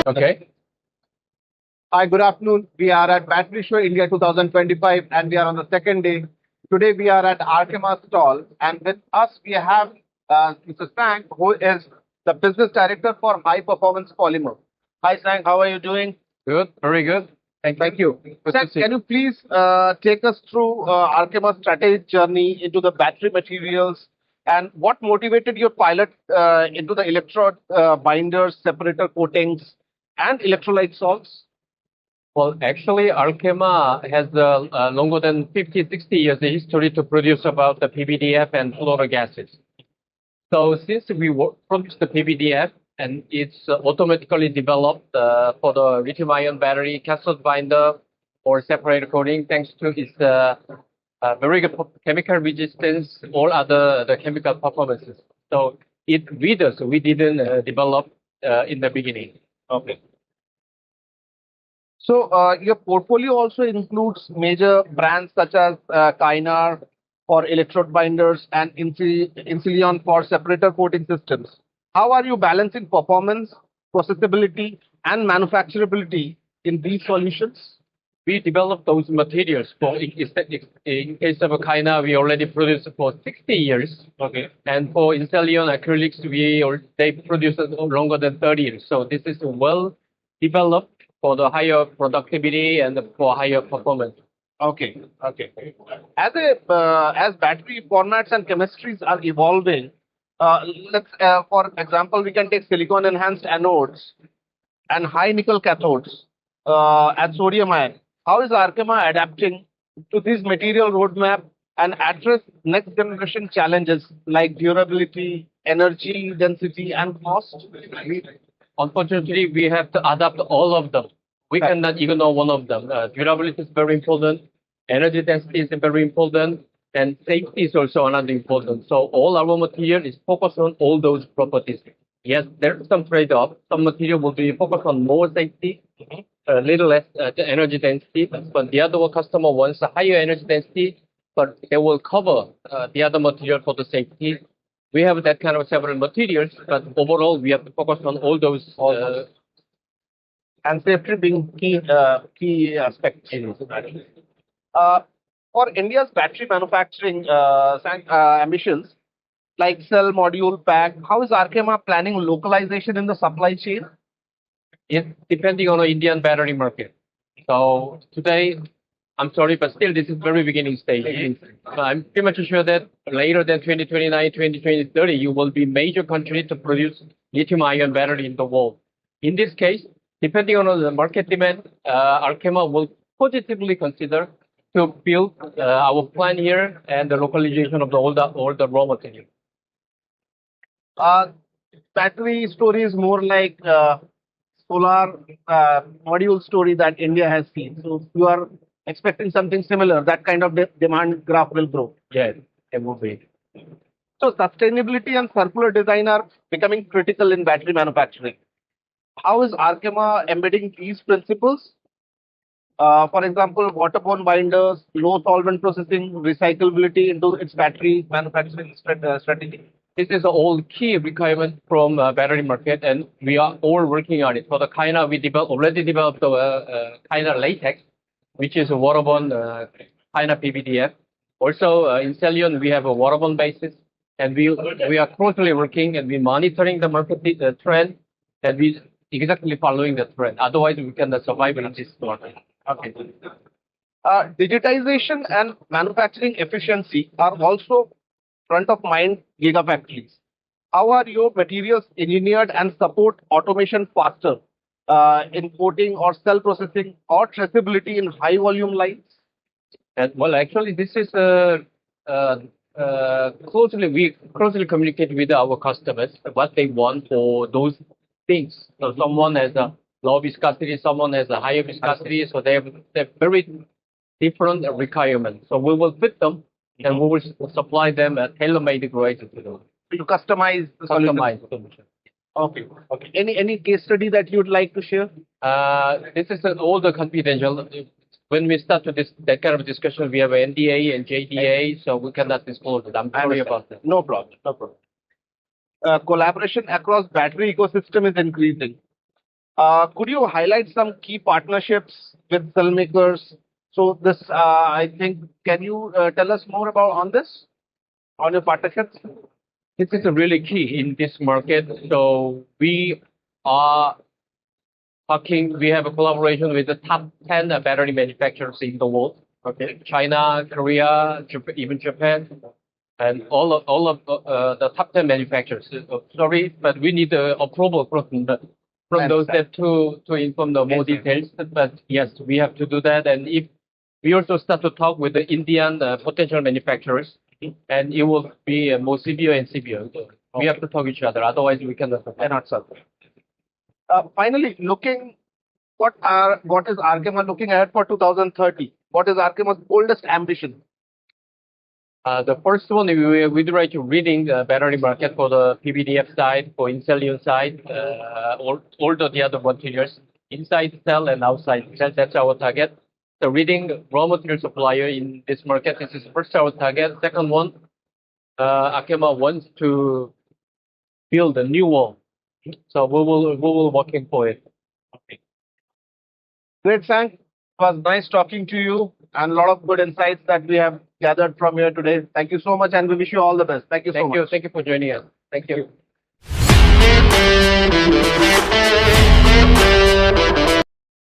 Okay. Hi, good afternoon. We are at Battery Show India 2025 and we are on the second day. Today we are at Arkema stall and with us we have Mr. Sang, who is the business director for High Performance Polymer. Hi Sang, how are you doing? Good. Very good. Thank you. Good Sang, to see can you please take us through Arkema's strategic journey into the battery materials and what motivated your pilot into the electrode binders, separator coatings and electrolyte salts? Well, actually, Arkema has longer than 50, 60 years history to produce about the PVDF and fluorogases. So since we produce the PVDF and it's automatically developed for the lithium-ion battery cathode binder or separator coating, thanks to its very good chemical resistance, all other the chemical performances. So it with us, we didn't develop in the beginning. Okay. So your portfolio also includes major brands such as Kynar for electrode binders and Infineon for separator coating systems. How are you balancing performance, processability, and manufacturability in these solutions? We developed those materials for in case of a Kaina, we already produced for 60 years. Okay. And for Instellion acrylics, they produce it longer than 30 years. So this is well developed for the higher productivity and for higher performance. Okay. Okay. As battery formats and chemistries are evolving, let's for example, we can take silicon enhanced anodes and high nickel cathodes and sodium ion. How is Arkema adapting to this material roadmap and address next generation challenges like durability, energy density, and cost? Unfortunately, we have to adapt all of them. We Right. cannot ignore one of them. Durability is very important. Energy density is very important. And safety is also another important. So all our material is focused on all those properties. Yes, there's some trade-off. Some material will be focused on more safety, a little less the energy density. But the other customer wants a higher energy density, but they will cover the other material for the safety. We have that kind of several materials, but overall we have to focus on all those. And safety being key aspect. Uh, for India's battery manufacturing ambitions, like cell module pack, how is Arkema planning localization in the supply chain? It's depending on the Indian battery market. So today, I'm sorry, but still this is very beginning stage. I'm pretty much sure that later than 2029, 2030, you will be major country to produce lithium-ion battery in the world. In this case, depending on the market demand, Arkema will positively consider to build our plant here and the localization of all the raw material. Battery story is more like solar module story that India has seen. So you are expecting something similar. That kind of demand graph will grow. Yes, it will be. So sustainability and circular design are becoming critical in battery manufacturing. How is Arkema embedding these principles? For example, waterborne binders, low solvent processing, recyclability into its battery manufacturing strategy. This is all key requirement from battery market, and we are all working on it. For the Kyna, we already developed the Kyna latex, which is a waterborne Kyna PVDF. Also, in Celion, we have a waterborne basis, and we are closely working and we monitoring the market trend, and we exactly following the trend. Otherwise, we cannot survive in this market. Okay. Digitization and manufacturing efficiency are also front of mind gigafactories. How are your materials engineered and support automation faster in coating or cell processing or traceability in high volume lines? And well, actually, this is we closely communicate with our customers what they want for those things. So someone has a low viscosity, someone has a higher viscosity, so they have very different requirements. So we will fit them and we will supply them a tailor-made grade to them. To customize the solution. Customized solution. Okay. Okay. Any case study that you would like to share? This is all the confidential. When we start with that kind of discussion, we have NDA and JDA, so we cannot disclose it. I'm sorry about that. No problem. No problem. Collaboration across battery ecosystem is increasing. Could you highlight some key partnerships with filmmakers? So this, I think, can you tell us more about on your partnerships? This is really key in this market. So we are we have a collaboration with the top 10 battery manufacturers in the world. Okay, China, Korea, even Japan, and all of the top 10 manufacturers. Sorry, but we need the approval from those that to inform the more details. But yes, we have to do that. And if we also start to talk with the Indian potential manufacturers, and it will be more severe and severe. We have to talk each other. Otherwise, we cannot solve it. Finally, what is Arkema looking ahead for 2030? What is Arkema's boldest ambition? The first one, we'd like to reading the battery market for the PVDF side, for Incellium side, all the other materials, inside cell and outside cell. That's our target. So reading raw material supplier in this market, this is first our target. Second one, Arkema wants to build a new wall. So we will working for it. Okay. Great, Sang. It was nice talking to you and a lot of good insights that we have gathered from here today. Thank you so much, and we wish you all the best. Thank you so much. Thank you for joining us. Thank you.